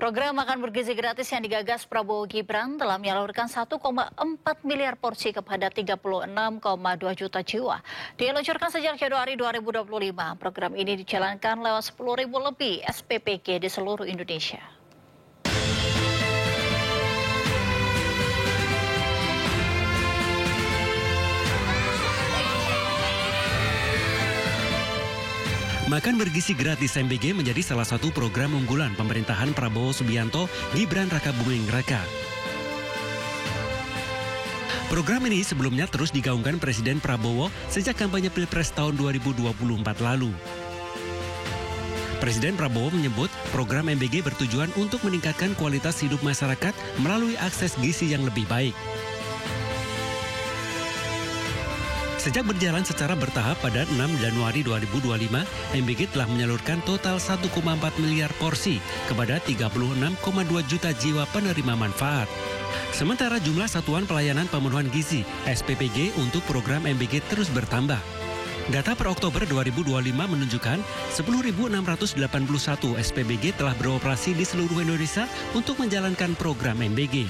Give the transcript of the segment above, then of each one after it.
Program makan bergizi gratis yang digagas Prabowo Gibran telah menyalurkan 1,4 miliar porsi kepada 36,2 juta jiwa. Diluncurkan sejak Januari 2025, program ini dijalankan lewat 10.000 lebih SPPG di seluruh Indonesia. Makan bergizi gratis MBG menjadi salah satu program unggulan pemerintahan Prabowo Subianto Gibran Raka Buming Raka. Program ini sebelumnya terus digaungkan Presiden Prabowo sejak kampanye Pilpres tahun 2024 lalu. Presiden Prabowo menyebut program MBG bertujuan untuk meningkatkan kualitas hidup masyarakat melalui akses gizi yang lebih baik. Sejak berjalan secara bertahap pada 6 Januari 2025, MBG telah menyalurkan total 1,4 miliar porsi kepada 36,2 juta jiwa penerima manfaat. Sementara jumlah satuan pelayanan pemenuhan gizi (SPPG) untuk program MBG terus bertambah. Data per Oktober 2025 menunjukkan 10.681 SPBG telah beroperasi di seluruh Indonesia untuk menjalankan program MBG.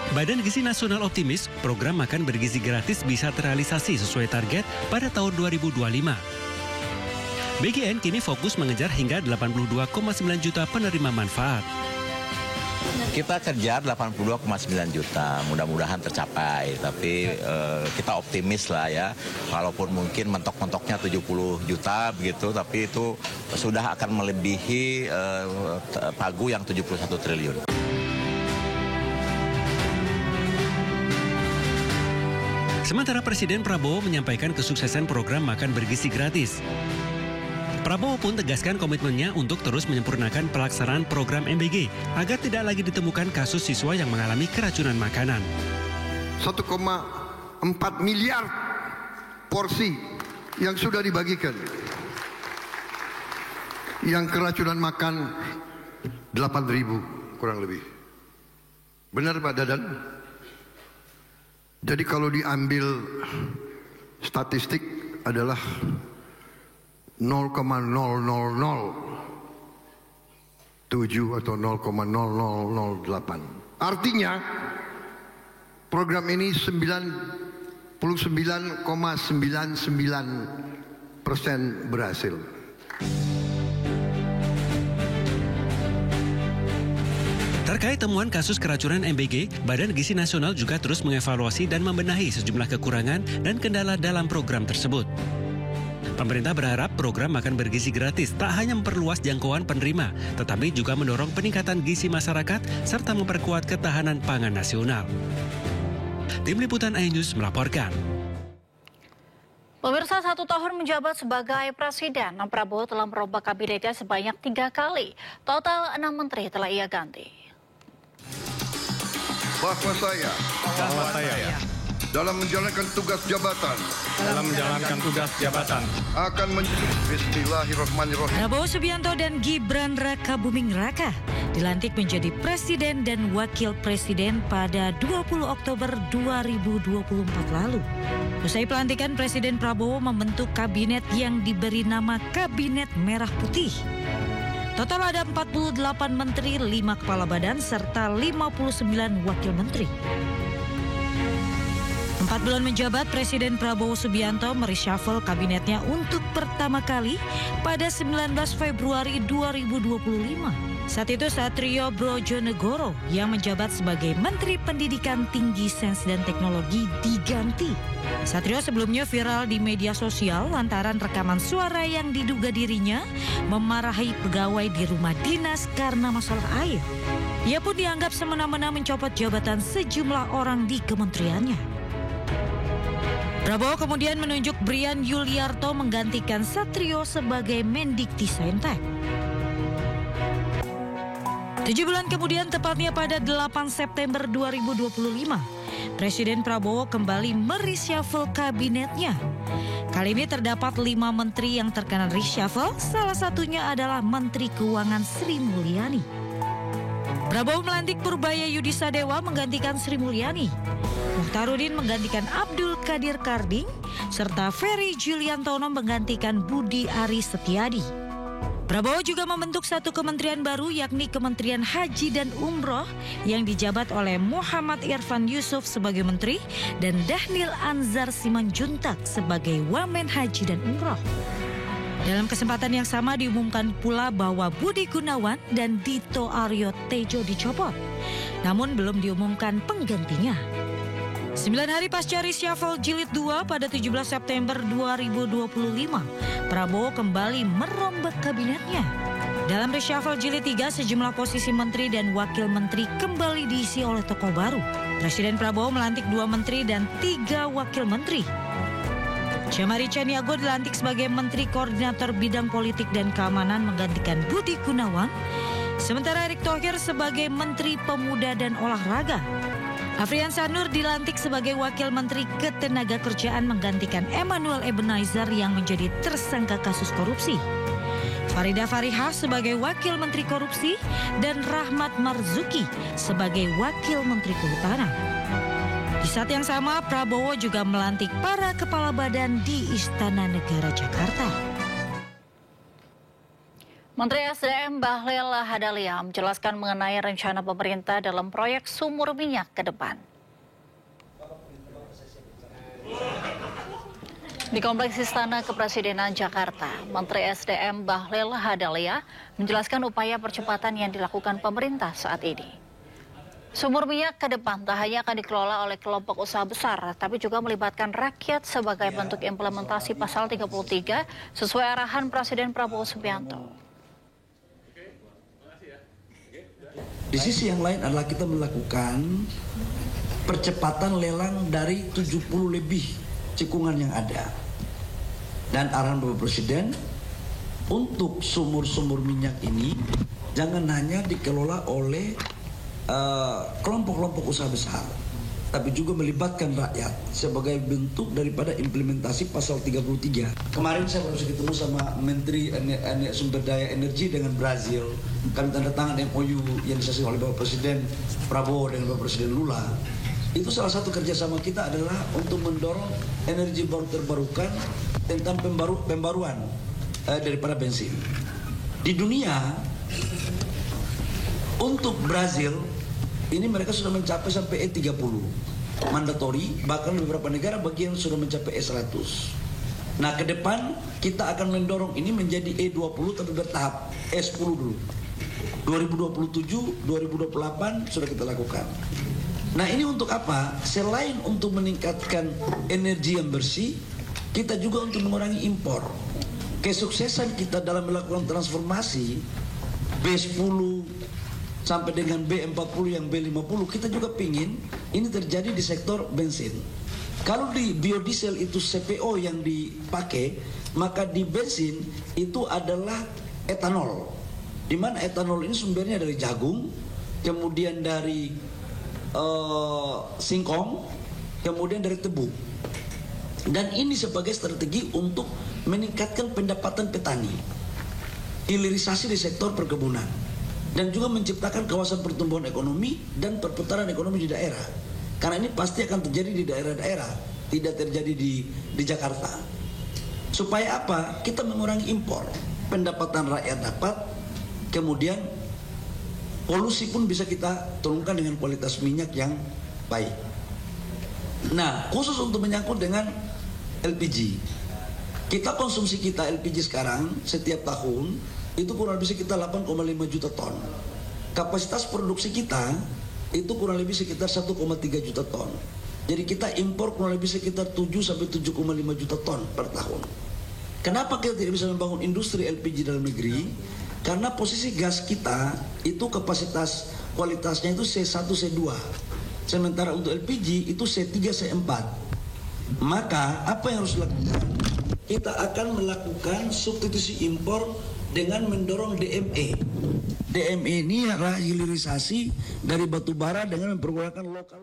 Badan Gizi Nasional optimis program makan bergizi gratis bisa terrealisasi sesuai target pada tahun 2025. BGN kini fokus mengejar hingga 82,9 juta penerima manfaat. Kita kejar 82,9 juta, mudah-mudahan tercapai. Tapi kita optimis lah ya, walaupun mungkin mentok-mentoknya 70 juta begitu, tapi itu sudah akan melebihi pagu yang 71 triliun. Sementara Presiden Prabowo menyampaikan kesuksesan program makan bergizi gratis. Prabowo pun tegaskan komitmennya untuk terus menyempurnakan pelaksanaan program MBG agar tidak lagi ditemukan kasus siswa yang mengalami keracunan makanan. 1,4 miliar porsi yang sudah dibagikan. Yang keracunan makan 8.000 kurang lebih. Benar Pak Dadan? Jadi kalau diambil statistik adalah 0,0007 atau 0,0008. Artinya program ini 99,99% berhasil. Terkait temuan kasus keracunan MBG, Badan Gizi Nasional juga terus mengevaluasi dan membenahi sejumlah kekurangan dan kendala dalam program tersebut. Pemerintah berharap program makan bergizi gratis tak hanya memperluas jangkauan penerima, tetapi juga mendorong peningkatan gizi masyarakat serta memperkuat ketahanan pangan nasional. Tim Liputan iNews melaporkan. Pemirsa, 1 tahun menjabat sebagai presiden, Prabowo telah merombak kabinetnya sebanyak 3 kali. Total 6 menteri telah ia ganti. Bahwa saya dalam menjalankan tugas jabatan akan Bismillahirrahmanirrahim. Prabowo Subianto dan Gibran Raka Buming Raka dilantik menjadi presiden dan wakil presiden pada 20 Oktober 2024 lalu. Usai pelantikan, Presiden Prabowo membentuk kabinet yang diberi nama Kabinet Merah Putih. Total ada 48 menteri, 5 kepala badan, serta 59 wakil menteri. 4 bulan menjabat, Presiden Prabowo Subianto mereshuffle kabinetnya untuk pertama kali pada 19 Februari 2025. Saat itu Satrio Brojonegoro yang menjabat sebagai Menteri Pendidikan Tinggi, Sains dan Teknologi diganti. Satrio sebelumnya viral di media sosial lantaran rekaman suara yang diduga dirinya memarahi pegawai di rumah dinas karena masalah air. Ia pun dianggap semena-mena mencopot jabatan sejumlah orang di kementeriannya. Prabowo kemudian menunjuk Brian Yuliarto menggantikan Satrio sebagai Mendiktissaintek. 7 bulan kemudian, tepatnya pada 8 September 2025, Presiden Prabowo kembali mereshuffle kabinetnya. Kali ini terdapat 5 menteri yang terkena reshuffle, salah satunya adalah Menteri Keuangan Sri Mulyani. Prabowo melantik Purbaya Yudisadewa menggantikan Sri Mulyani. Muhtarudin menggantikan Abdul Qadir Karding, serta Ferry Juliantono menggantikan Budi Aris Setiadi. Prabowo juga membentuk satu kementerian baru yakni Kementerian Haji dan Umroh yang dijabat oleh Muhammad Irfan Yusuf sebagai menteri dan Dhanil Anzar Simanjuntak sebagai Wamen Haji dan Umroh. Dalam kesempatan yang sama diumumkan pula bahwa Budi Gunawan dan Dito Aryo Tejo dicopot. Namun belum diumumkan penggantinya. 9 hari pasca reshuffle jilid 2 pada 17 September 2025, Prabowo kembali merombak kabinetnya. Dalam reshuffle jilid 3, sejumlah posisi menteri dan wakil menteri kembali diisi oleh tokoh baru. Presiden Prabowo melantik 2 menteri dan 3 wakil menteri. Syamari Caniago dilantik sebagai Menteri Koordinator Bidang Politik dan Keamanan menggantikan Budi Gunawan, sementara Erick Thohir sebagai Menteri Pemuda dan Olahraga. Afrian Sanur dilantik sebagai Wakil Menteri Ketenagakerjaan menggantikan Emmanuel Ebenezer yang menjadi tersangka kasus korupsi. Farida Farihah sebagai Wakil Menteri Korupsi dan Rahmat Marzuki sebagai Wakil Menteri Kehutanan. Di saat yang sama, Prabowo juga melantik para kepala badan di Istana Negara Jakarta. Menteri SDM Bahlil Lahadalia menjelaskan mengenai rencana pemerintah dalam proyek sumur minyak ke depan. Di Kompleks Istana Kepresidenan Jakarta, Menteri SDM Bahlil Lahadalia menjelaskan upaya percepatan yang dilakukan pemerintah saat ini. Sumur minyak ke depan tak hanya akan dikelola oleh kelompok usaha besar, tapi juga melibatkan rakyat sebagai bentuk implementasi pasal 33 sesuai arahan Presiden Prabowo Subianto. Di sisi yang lain adalah kita melakukan percepatan lelang dari 70 lebih cekungan yang ada. Dan arahan Bapak Presiden untuk sumur-sumur minyak ini jangan hanya dikelola oleh kelompok-kelompok usaha besar, tapi juga melibatkan rakyat sebagai bentuk daripada implementasi pasal 33. Kemarin saya baru ketemu sama Menteri Sumber Daya Energi dengan Brazil. Kami tanda tangan MOU yang disaksikan oleh Bapak Presiden Prabowo dengan Bapak Presiden Lula. Itu salah satu kerjasama kita adalah untuk mendorong energi baru terbarukan tentang pembaruan daripada bensin. Di dunia, untuk Brazil, ini mereka sudah mencapai sampai E30 mandatori, bahkan beberapa negara bagian sudah mencapai E100. Nah, ke depan kita akan mendorong ini menjadi E20 tapi bertahap, E10 dulu. 2027, 2028 sudah kita lakukan. Nah, ini untuk apa? Selain untuk meningkatkan energi yang bersih, kita juga untuk mengurangi impor. Kesuksesan kita dalam melakukan transformasi B10 sampai dengan B40 yang B50, kita juga pingin ini terjadi di sektor bensin. Kalau di biodiesel itu CPO yang dipakai, maka di bensin itu adalah etanol. Di mana etanol ini sumbernya dari jagung, kemudian dari singkong, kemudian dari tebu. Dan ini sebagai strategi untuk meningkatkan pendapatan petani, hilirisasi di sektor perkebunan, dan juga menciptakan kawasan pertumbuhan ekonomi dan perputaran ekonomi di daerah. Karena ini pasti akan terjadi di daerah-daerah, tidak terjadi di Jakarta. Supaya apa? Kita mengurangi impor, pendapatan rakyat dapat, kemudian polusi pun bisa kita turunkan dengan kualitas minyak yang baik. Nah, khusus untuk menyangkut dengan LPG, kita konsumsi kita LPG sekarang setiap tahun itu kurang lebih sekitar 8,5 juta ton. Kapasitas produksi kita itu kurang lebih sekitar 1,3 juta ton. Jadi kita impor kurang lebih sekitar 7 sampai 7,5 juta ton per tahun. Kenapa kita tidak bisa membangun industri LPG dalam negeri? Karena posisi gas kita itu kapasitas kualitasnya itu C1, C2. Sementara untuk LPG itu C3, C4. Maka apa yang harus dilakukan? Kita akan melakukan substitusi impor dengan mendorong DME. DME ini adalah hilirisasi dari batu bara dengan mempergunakan lokal.